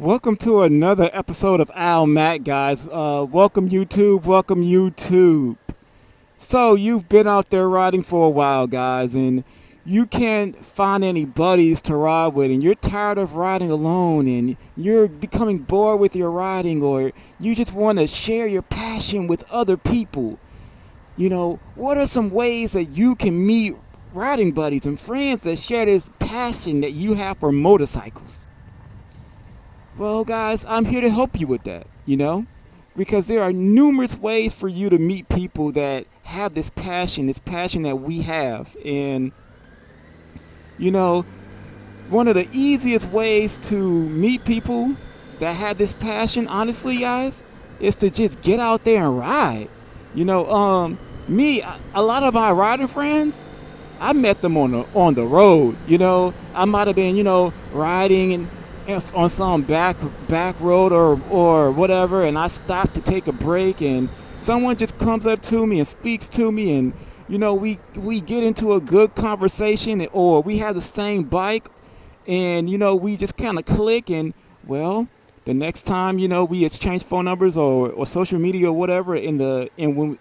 Welcome to another episode of Al Matt, guys. Welcome YouTube, welcome YouTube. So you've been out there riding for a while, guys, and you can't find any buddies to ride with, and you're tired of riding alone, and you're becoming bored with your riding, or you just want to share your passion with other people. What are some ways that you can meet riding buddies and friends that share this passion that you have for motorcycles? Well, guys, I'm here to help you with that, because there are numerous ways for you to meet people that have this passion that we have. And, you know, one of the easiest ways to meet people that have this passion, honestly, guys, is to just get out there and ride. You know, um, a lot of my riding friends, I met them on the road. I might have been, riding and on some back road or whatever, and I stopped to take a break, and someone just comes up to me and speaks to me, and we get into a good conversation, or we have the same bike, and we just kind of click, and well, the next time we exchange phone numbers or social media or whatever, in the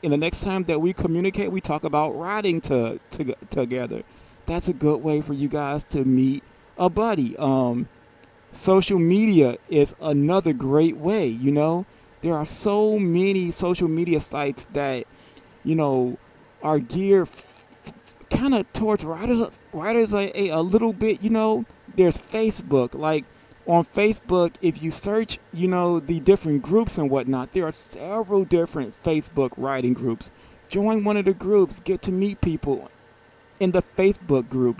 next time that we communicate, we talk about riding together. That's a good way for you guys to meet a buddy. Social media is another great way. There are so many social media sites that you know are geared kind of towards writers a little bit. There's Facebook. Like, on Facebook, if you search the different groups and whatnot, there are several different Facebook writing groups. Join one of the groups, get to meet people in the Facebook group.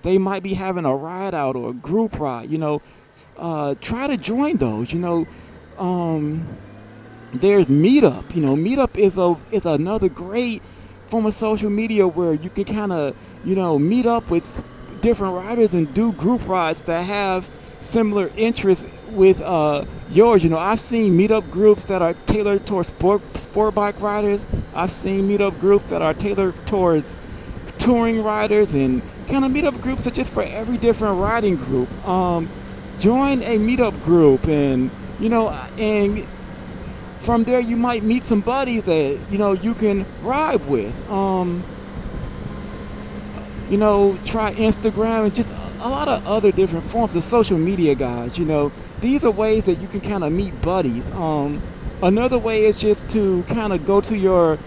They might be having a ride out or a group ride. Try to join those. Um, there's Meetup. Meetup is another great form of social media where you can kind of meet up with different riders and do group rides that have similar interests with yours. I've seen meetup groups that are tailored towards sport bike riders. I've seen meetup groups that are tailored towards touring riders, and kind of meetup groups are just for every different riding group. Join a meetup group, and from there you might meet some buddies that you can ride with. Try Instagram and just a lot of other different forms of social media, guys. These are ways that you can kind of meet buddies. Another way is just to kind of go to your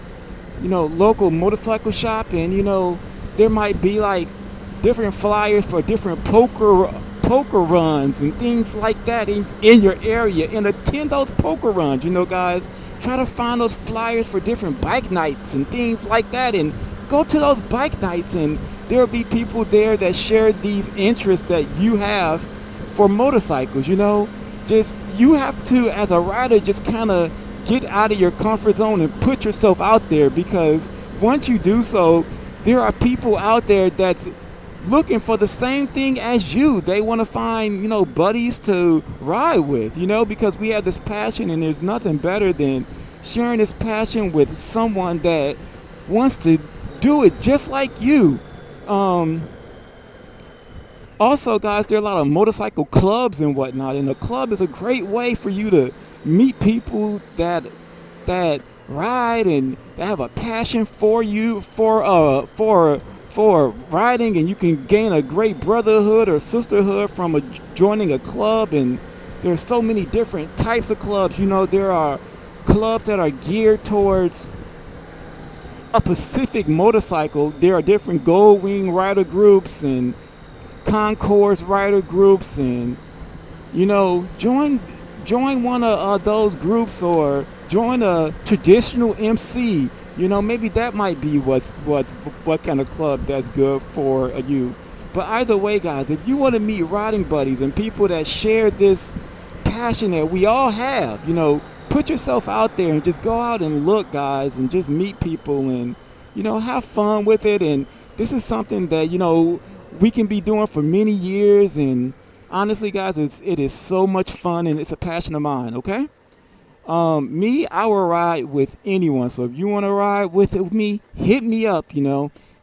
local motorcycle shop, and there might be like different flyers for different poker runs and things like that in your area, and attend those poker runs. Guys, try to find those flyers for different bike nights and things like that, and go to those bike nights, and there'll be people there that share these interests that you have for motorcycles. Just, you have to, as a rider, just kind of get out of your comfort zone and put yourself out there, because once you do so, there are people out there that's looking for the same thing as you. They want to find buddies to ride with, because we have this passion, and there's nothing better than sharing this passion with someone that wants to do it just like you. um Also, guys, there are a lot of motorcycle clubs and whatnot, and a club is a great way for you to meet people that ride and that have a passion for you, for riding, and you can gain a great brotherhood or sisterhood from joining a club. And there's so many different types of clubs. There are clubs that are geared towards a Pacific motorcycle. There are different Gold Wing rider groups and Concourse rider groups, and join one of those groups, or join a traditional MC. Maybe that might be what kind of club that's good for you. But either way, guys, if you want to meet riding buddies and people that share this passion that we all have, put yourself out there and just go out and look, guys, and just meet people, and have fun with it. And this is something that we can be doing for many years, and honestly, guys, it is so much fun, and it's a passion of mine. Okay. I will ride with anyone. So if you want to ride with me, hit me up.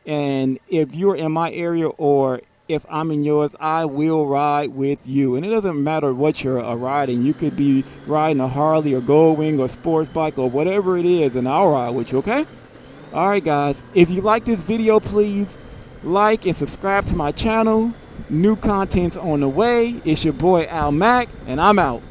And if you're in my area, or if I'm in yours, I will ride with you. And it doesn't matter what you're riding. You could be riding a Harley or Goldwing or sports bike or whatever it is, and I'll ride with you, okay? Alright guys, if you like this video, please like and subscribe to my channel. New content's on the way. It's your boy Al Mac, and I'm out.